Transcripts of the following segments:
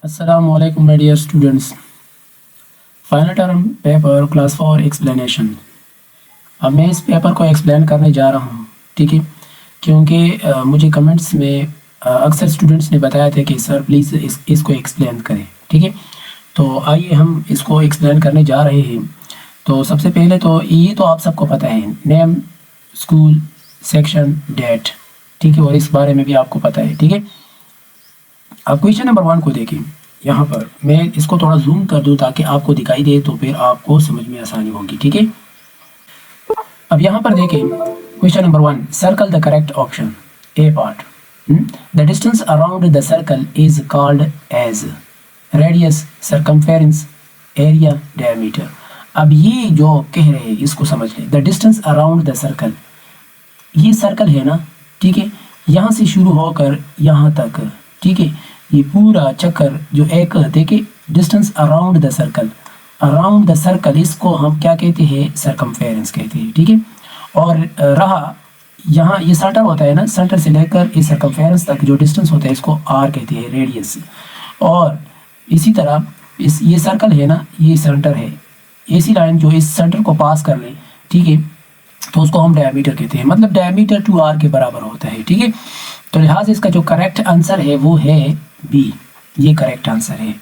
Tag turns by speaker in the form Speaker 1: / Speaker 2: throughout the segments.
Speaker 1: Assalamualaikum my dear students. Final term paper class 4 explanation. अब मैं इस पेपर को एक्सप्लेन करने जा रहा हूँ, ठीक है, क्योंकि मुझे कमेंट्स में अक्सर स्टूडेंट्स ने बताया था कि सर प्लीज़ इसको एक्सप्लेन करें, ठीक है। तो आइए हम इसको एक्सप्लेन करने जा रहे हैं। तो सबसे पहले तो ये तो आप सबको पता है, नेम, स्कूल, सेक्शन, डेट, ठीक है, और इस बारे में भी आपको पता है, ठीक है। अब क्वेश्चन नंबर 1 को देखें। यहाँ पर मैं इसको थोड़ा जूम कर दूँ ताकि आपको दिखाई दे, तो फिर आपको समझ में आसानी होगी, ठीक है। अब यहाँ पर देखें question number 1, circle the correct option. A part, the distance around the circle is called as radius, circumference, area, diameter. अब ये जो कह रहे हैं इसको समझ लें। The distance around the circle, ये सर्कल है ना, ठीक है, यहाँ से शुरू होकर यहाँ तक, ठीक है, ये पूरा चक्कर जो एक देखिए, distance around the circle, around the circle इसको हम क्या कहते हैं, सरकमफेरेंस कहते हैं, ठीक है। और रहा यहाँ ये सेंटर होता है ना, सेंटर से लेकर इस सरकमफेरेंस तक जो डिस्टेंस होता है इसको आर कहते हैं, रेडियस। और इसी तरह इस ये सर्कल है ना, ये सेंटर है, ऐसी लाइन जो इस सेंटर को पास कर ले, ठीक है, तो उसको हम डायमीटर कहते हैं, मतलब डायमीटर 2r के बराबर होता है, ठीक है। तो लिहाजा इसका जो करेक्ट आंसर है वो है बी, ये करेक्ट आंसर है।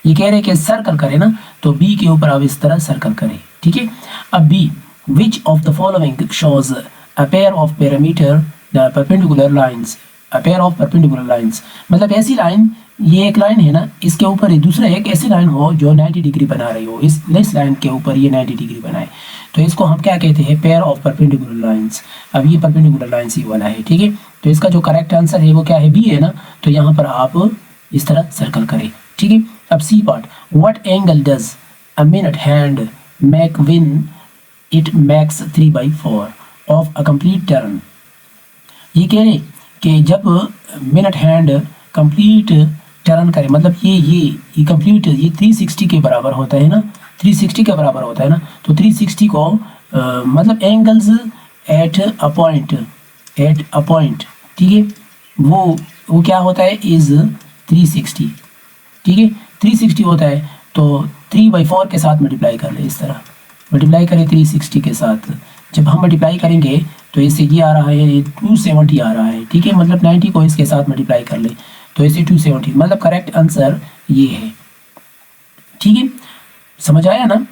Speaker 1: ये कह रहे हैं कि सर्कल करें ना, तो बी के ऊपर आप इस तरह सर्कल करें, ठीक है। अब B, which of the following shows a pair of parameter the perpendicular lines, a pair of perpendicular lines, मतलब ऐसी लाइन, ये एक लाइन है ना, इसके ऊपर ही दूसरा एक ऐसी लाइन हो जो 90 डिग्री बना रही हो, इस लाइन के ऊपर ये 90 डिग्री बनाए, तो इसको हम क्या कहते हैं, पेयर ऑफ परपेंडिकुलर लाइंस। अब ये परपेंडिकुलर लाइंस ही वाला है, ठीक है। तो इसका जो करेक्ट आंसर है वो क्या है, बी है ना, तो यहाँ पर आप इस तरह सर्कल करें, ठीक है। अब C part, what angle does a minute hand make when it makes 3/4 of a complete turn. ये कह रहे कि जब मिनट हैंड कंप्लीट टर्न करे, मतलब ये कंप्लीट, ये 360 के बराबर होता है ना, 360 के बराबर होता है ना, तो 360 को मतलब एंगल्स एट अ पॉइंट, ठीक है, वो क्या होता है, इज 360, ठीक है, 360 होता है, तो 3/4 के साथ मल्टीप्लाई कर ले, इस तरह मल्टीप्लाई करें 360 के साथ। जब हम मल्टीप्लाई करेंगे तो इससे ये आ रहा है 270 आ रहा है, ठीक है, मतलब 90 को इसके साथ मल्टीप्लाई कर ले तो इससे 270, मतलब करेक्ट आंसर ये है, ठीक है। समझ आया ना।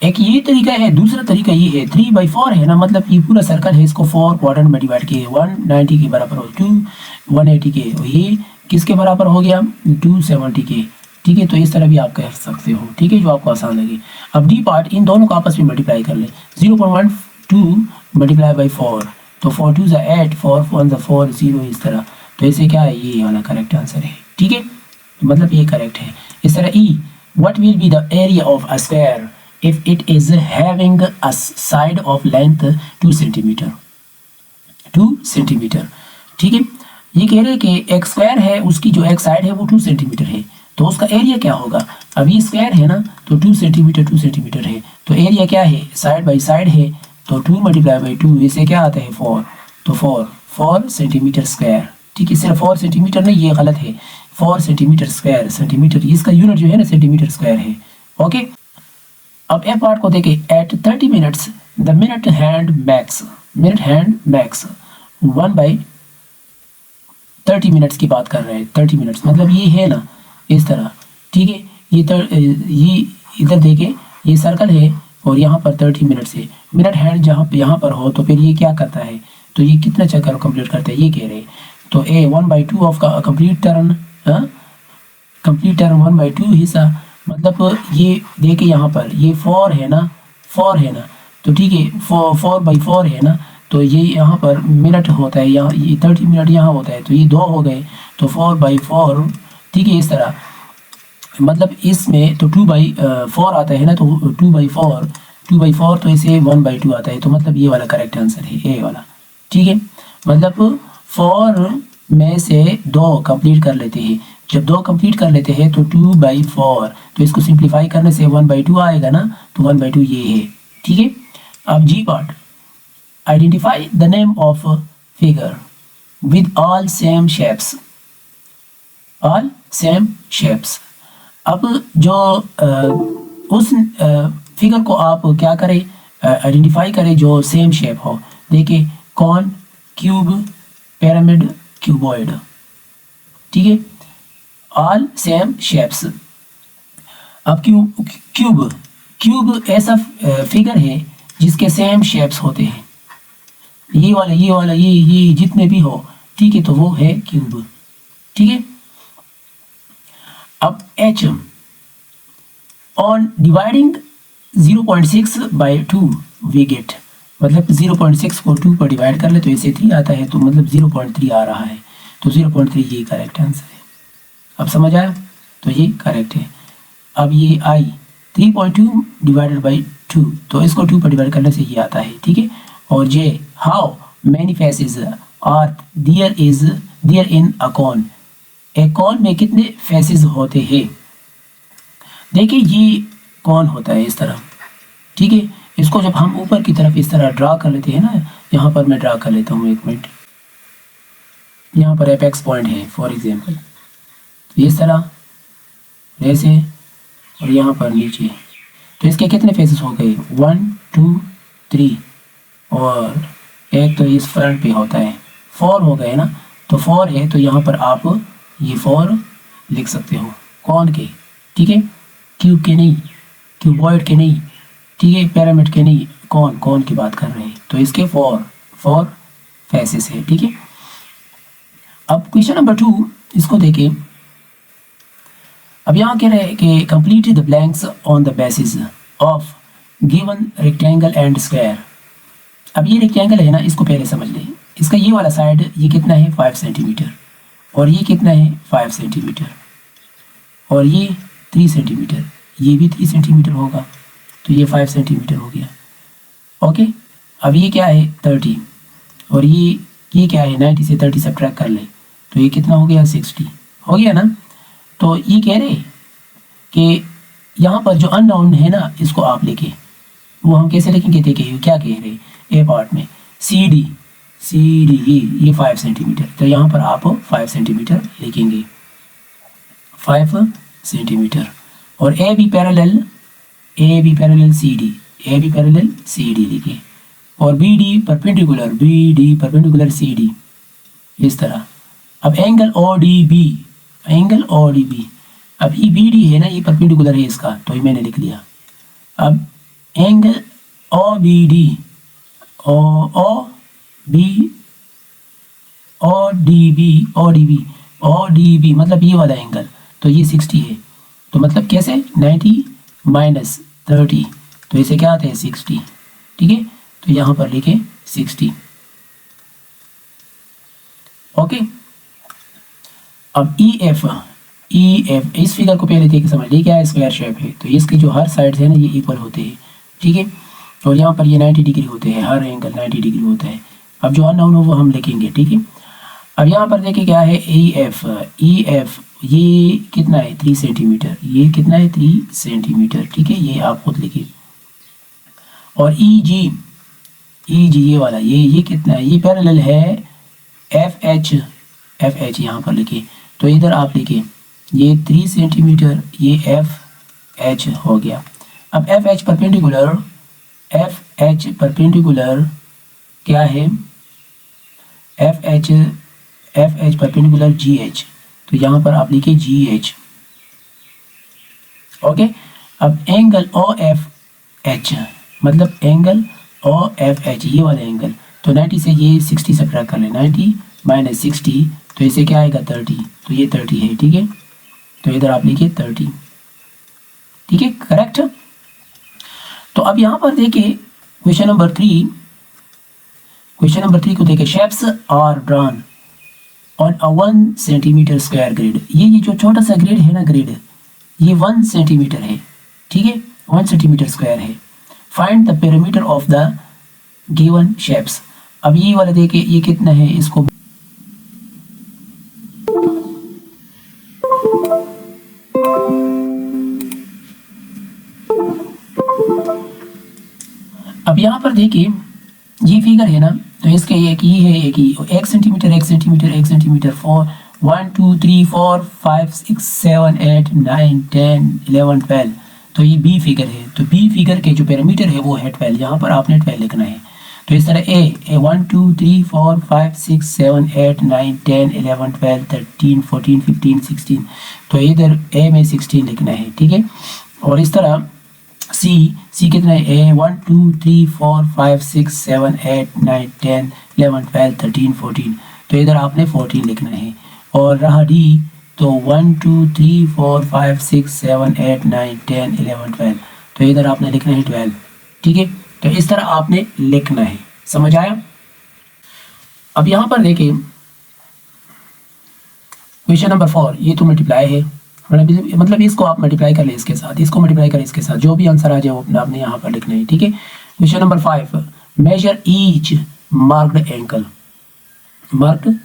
Speaker 1: एक ये तरीका है, दूसरा तरीका ये है, 3/4 है ना, मतलब ये पूरा सर्कल है, इसको 4 क्वाड्रेंट में डिवाइड किए, 190 के बराबर हो, 2 180 के, ये किसके बराबर हो गया, 270 के, ठीक है। तो इस तरह भी आप कह सकते हो, ठीक है, जो आपको आसान लगे। अब डी पार्ट, इन दोनों को आपस में मल्टीप्लाई कर ले, 0.12 मल्टीप्लाई बाई 4, तो 4 2 8, 4 1 4 0, इस तरह, तो इसे क्या है, ये वाला करेक्ट आंसर है, ठीक है, मतलब ये करेक्ट है। इस तरह E, what will be the area of a square if it is having a side of length 2 centimetre, 2 centimetre, ठीक है। ये कह रहे हैं कि एक स्क्वायर है, उसकी जो एक साइड है वो 2 सेंटीमीटर है, तो उसका एरिया क्या होगा। अब ये स्क्वायर है ना, तो 2 सेंटीमीटर है, तो एरिया क्या है, साइड बाई साइड है, तो 2 मल्टीप्लाई बाई 2, इसे क्या आता है 4, तो 4 सेंटीमीटर स्क्वायर, ठीक है। सिर्फ 4 सेंटीमीटर नहीं, ये गलत है, 4 सेंटीमीटर स्क्वायर, सेंटीमीटर इसका यूनिट जो है ना सेंटीमीटर स्क्वायर है, ओके। अब ए पार्ट को देखें, at 30 minutes the minute hand makes 1/30 minutes की बात कर रहे हैं, 30 मिनट्स मतलब ये है ना, इस तरह, ठीक है। ये इधर देखें, ये सर्कल है और यहाँ पर 30 मिनट्स है, मिनट हैंड जहाँ यहाँ पर हो तो फिर ये क्या करता है, तो ये कितना चक्कर कंप्लीट करता है, ये कह रहे हैं। तो ए 1/2 ऑफ का कंप्लीट टर्न, कंप्लीट टर्न 1/2 हिस्सा, मतलब ये देखिए यहाँ पर ये 4 है ना, 4 है ना, तो ठीक है, 4/4 है ना, तो ये यहाँ पर मिनट होता है, यहाँ ये 30 मिनट यहाँ होता है, तो ये 2 हो गए, तो 4/4, ठीक है, इस तरह, मतलब इसमें तो 2/4 आता है ना, तो 2/4 तो इसे 1/2 आता है, तो मतलब ये वाला करेक्ट आंसर है, ए वाला, ठीक है। मतलब 4 में से 2 कंप्लीट कर लेते हैं, जब 2 कंप्लीट कर लेते हैं तो 2/4, तो इसको सिंप्लीफाई करने से 1/2 आएगा ना, तो 1/2 ये है, ठीक है। अब G part, identify the name of figure with all same shapes. All same shapes. अब जो उस फिगर को आप क्या करें, आइडेंटिफाई करें जो सेम शेप हो। देखिए कॉन, क्यूब, पिरामिड, क्यूबॉइड, ठीक है, ऑल सेम शेप्स। अब क्यूब क्यूब ऐसा फिगर है जिसके सेम शेप्स होते हैं, ये वाला ये जितने भी हो, ठीक है, तो वो है क्यूब, ठीक है। अब H on dividing 0.6 by 2 we get, मतलब 0.6 को 2 पर डिवाइड कर ले तो इसे 3 आता है, तो मतलब 0.3 आ रहा है, तो 0.3 ये करेक्ट आंसर है। अब समझ आया, तो ये करेक्ट है। अब ये आई 3.2 डिवाइडेड बाई 2, तो इसको 2 पर डिवाइड करने से ये आता है, ठीक है। और J how many faces are there in a cone, एक कॉन में कितने फेसेस होते हैं। देखिए ये कौन होता है इस तरह, ठीक है। इसको जब हम ऊपर की तरफ इस तरह ड्रा कर लेते हैं ना, यहाँ पर मैं ड्रा कर लेता हूँ, एक मिनट, यहाँ पर एपेक्स पॉइंट है फॉर एग्जांपल, तो इस तरह ऐसे, और यहाँ पर नीचे, तो इसके कितने फेसेस हो गए, 1 2 3, और एक तो इस फ्रंट पे होता है, 4 हो गए ना, तो 4 है, तो यहाँ पर आप ये 4 लिख सकते हो कौन के, ठीक है, क्यूब के नहीं, क्यूबॉइड के नहीं, ठीक है, पिरामिड के नहीं, कौन की बात कर रहे हैं, तो इसके 4 फेसेस है, ठीक है। अब क्वेश्चन नंबर 2 इसको देखें। अब यहाँ कह रहे हैं कि complete the blanks on the basis of given rectangle and square. अब ये रेक्टेंगल है ना, इसको पहले समझ लें। इसका ये वाला साइड ये कितना है 5 सेंटीमीटर, और ये कितना है 5 सेंटीमीटर, और ये 3 सेंटीमीटर, ये भी 3 सेंटीमीटर होगा, तो ये 5 सेंटीमीटर हो गया, ओके। अब ये क्या है 30, और ये क्या है 90 से 30 सब्ट्रैक्ट कर ले, तो ये कितना हो गया 60 हो गया ना। तो ये कह रहे कि यहाँ पर जो अननाउन है ना, इसको आप लिखे, वो हम कैसे लिखेंगे, देखिए क्या कह रहे ए पार्ट में, सी डी ये 5 सेंटीमीटर, तो यहाँ पर आप 5 सेंटीमीटर लिखेंगे, 5 सेंटीमीटर। और A B parallel C D लिखे, और B D perpendicular C D, इस तरह। अब एंगल ओ डी बी, अब ये बी डी है ना, ये परपेंडिकुलर है इसका, तो ये मैंने लिख लिया। अब angle O B D, O D B मतलब ये वाला एंगल, तो ये 60 है, तो मतलब कैसे 90 माइनस 30, तो इसे क्या आता है 60, ठीक है, तो यहाँ पर लिखे 60, ओके। अब ई एफ इस फिगर को पहले देख समझ लीजिए, क्या है स्क्वायर शेप है, तो इसके जो हर साइड है ना ये इक्वल होते हैं, ठीक है, और यहाँ पर ये 90 डिग्री होते हैं, हर एंगल 90 डिग्री होता है। अब जो अननोन हो वो हम लिखेंगे, ठीक है। अब यहाँ पर देखिए क्या है ई एफ ये कितना है 3 सेंटीमीटर, ये कितना है 3 सेंटीमीटर, ठीक है, ये आप खुद लिखिए। और ई जी ये वाला ये कितना है, ये पैरेलल है एफ एच यहाँ पर लिखिए, तो इधर आप लिखिए ये 3 सेंटीमीटर, ये एफ एच हो गया। अब एफ एच परपेंडिकुलर क्या है, एफ एच परपेंडिकुलर जी एच, तो यहाँ पर आप लिखिए जी एच, ओके। अब एंगल ओ एफ एच मतलब एंगल ओ एफ एच ये वाला एंगल, तो 90 से ये 60 सब्ट्रैक्ट कर ले, 90 माइनस 60, तो इसे क्या आएगा 30, तो ये 30 है, ठीक है, तो इधर आप लिखिए 30, ठीक है, करेक्ट। तो अब यहाँ पर देखिए क्वेश्चन नंबर 3 को देखिए, shapes are drawn on a 1 centimetre square grid. ये जो छोटा सा ग्रिड है ना, ग्रिड ये 1 सेंटीमीटर है, ठीक है, 1 सेंटीमीटर स्क्वायर है। Find the perimeter of the given shapes. अब ये वाला देखिए ये कितना है, इसको अब यहाँ पर देखिए ये फिगर है ना, तो इसके एक ये है, एक 1 सेंटीमीटर 4 1 2 3 4 5 6 7 8 9 10 11 12। तो ये बी फिगर है, तो बी फिगर के जो पैरामीटर है वो है 12, यहाँ पर आपने 12 लिखना है। तो इस तरह ए 1 2 3 4 5 6 7 8 9 10 11 12 13 14 15 16, तो इधर ए में 16 लिखना है, ठीक है। और इस तरह सी कितना है, ए 1 2 3 4 5 6 7 8 9 10 11 12 13 14, तो इधर आपने 14 लिखना है। और रहा डी, तो 1 2 3 4 5 6 7 8 9 10 11 12, तो इधर आपने लिखना है 12, ठीक है। तो इस तरह आपने लिखना है, समझ आया। अब यहाँ पर देखिए क्वेश्चन नंबर 4, ये तो मल्टीप्लाई है, मतलब इसको आप मल्टीप्लाई कर ले इसके साथ, इसको मल्टीप्लाई करें इसके साथ, जो भी आंसर आ जाए वो आपने यहाँ पर लिखना है, ठीक है। Question number 5, measure each marked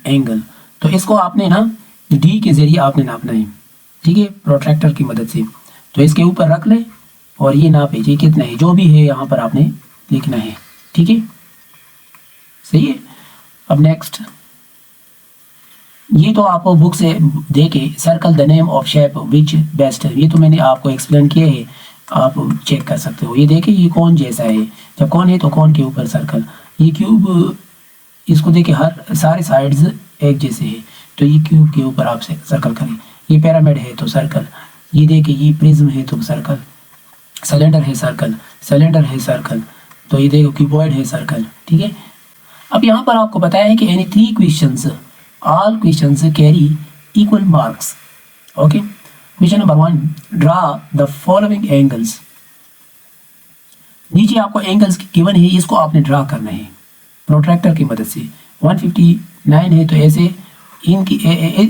Speaker 1: angle, तो इसको आपने ना डी के जरिए आपने नापना है, ठीक है, प्रोट्रैक्टर की मदद से। तो इसके ऊपर रख ले और ये नाप है, ये कितना है, जो भी है यहाँ पर आपने लिखना है, ठीक है, सही है। अब नेक्स्ट, ये तो आपको बुक से देके circle the name of shape which best, ये तो मैंने आपको एक्सप्लेन किया है, आप चेक कर सकते हो। ये देखिए ये कौन जैसा है, जब कौन है तो कौन के ऊपर सर्कल, ये क्यूब, इसको देखिए हर सारे साइड्स एक जैसे है, तो ये क्यूब के ऊपर आप सर्कल करें। ये पिरामिड है तो सर्कल, ये देखिए ये प्रिज्म है तो सर्कल, सिलेंडर है सर्कल, तो ये देखो क्यूबॉइड है सर्कल, ठीक है। अब यहाँ पर आपको बताया है कि any 3 questions, all questions carry equal marks, okay. Question number 1, draw the following angles, नीचे आपको एंगल्स गिवन है, इसको आपने ड्रा करना है प्रोट्रैक्टर की मदद से। 159 है तो ऐसे इनकी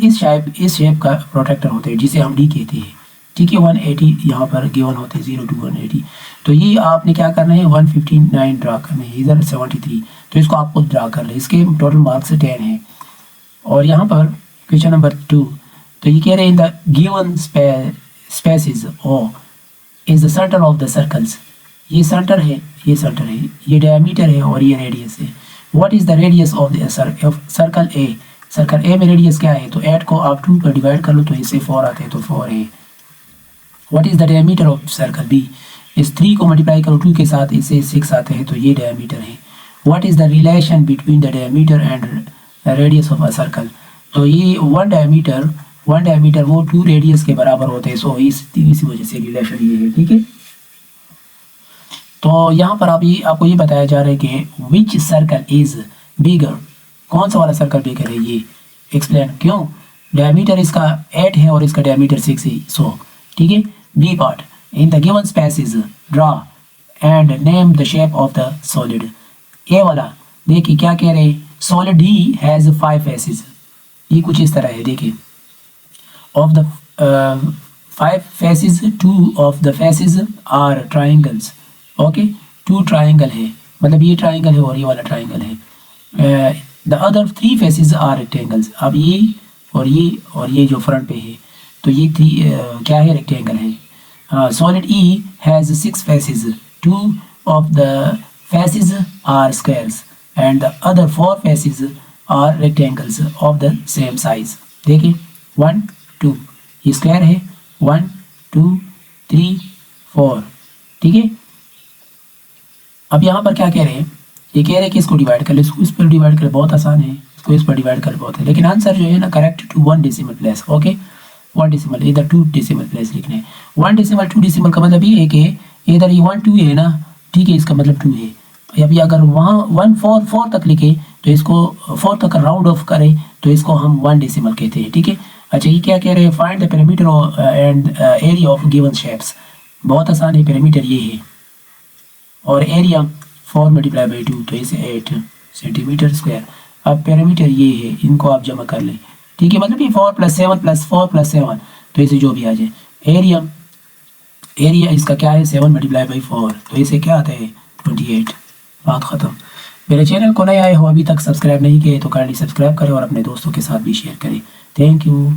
Speaker 1: इस शेप का प्रोट्रैक्टर होते हैं जिसे हम डी कहते हैं, ठीक है। 180 यहाँ पर गिवन होते हैं, 0 to 180, तो ये आपने क्या करना है 159 ड्रा करना है, इधर 73, तो इसको आपको ड्रा कर ले, इसके टोटल मार्क्स 10 है। और यहाँ पर क्वेश्चन नंबर 2, तो ये कह रहे हैं in the given spaces O is the centre of the circles, ये सेंटर है, ये डायमीटर है और ये रेडियस है। What is the radius of the circle A, circle A में रेडियस क्या है, तो 8 को आप 2 पर डिवाइड कर लो तो इससे 4 आते हैं, तो 4 है। What is the diameter of circle B, इस 3 को मल्टीप्लाई करो 2 के साथ, इससे 6 आते हैं, तो ये डायमीटर है। What is the relation between the diameter and radius of a circle, तो ये 1 डायमीटर वो 2 रेडियस के बराबर होते हैं, सो इसी वजह से रिलेशन ये है, ठीक है। तो यहाँ पर आपको ये बताया जा रहा है कि विच सर्कल इज बिगर, कौन सा वाला सर्कल बिगर है, ये एक्सप्लेन क्यों, डायमीटर इसका 8 है और इसका डायमीटर 6 है, सो ठीक है। B part, in the given spaces draw and name the shape of the solid, A वाला देखिए क्या कह रहे हैं, सॉलिड डी हैज 5 फेसेस, ये कुछ इस तरह है, देखिए of the 5 faces 2 of the faces are triangles, okay 2 triangle है, मतलब ये ट्राइंगल है और ये वाला ट्राइंगल है। The other 3 faces are rectangles, अब ये और ये जो फ्रंट पे है, तो ये 3 क्या है, रेक्टेंगल है। Solid E has 6 faces, 2 of the faces are squares and the other 4 faces are rectangles of the same size, देखिए 1 2, ये स्क्वायर है, 1 2 3 4, ठीक है। अब यहाँ पर क्या कह रहे हैं, ये कह रहे हैं कि इसको डिवाइड कर ले, इसको इस पर डिवाइड कर, बहुत आसान है, इसको इस पर डिवाइड कर बहुत है, लेकिन आंसर जो है ना correct to 1 decimal place, okay 1 decimal, इधर 2 डेसिमल प्लेस लिखने हैं। 1 डेसिमल 2 डेसिमल का मतलब ये है कि इधर ये 1 2 है ना, ठीक है, इसका मतलब 2 है। अभी अगर वहाँ 1 4 4 तक लिखे तो इसको 4 तक राउंड ऑफ करें तो इसको हम 1 डेसिमल कहते हैं, ठीक है। अच्छा ये क्या कह रहे हैं, find the perimeter and area of given shapes, बहुत आसान है, पेरीमीटर ये है और एरिया 4 मल्टीप्लाई बाई 2, तो इसे 8 सेंटीमीटर स्क्वायर। अब पेरीमीटर ये है, इनको आप जमा कर लें, ठीक है, मतलब ये 4 + 7 + 4 + 7, तो इसे जो भी आ जाए। एरिया इसका क्या है, 7 मल्टीप्लाई बाई 4, तो इसे क्या आता है 28, बात ख़त्म। मेरे चैनल को नए आए हो, अभी तक सब्सक्राइब नहीं किए तो काइंडली सब्सक्राइब करें और अपने दोस्तों के साथ भी शेयर करें। Thank you.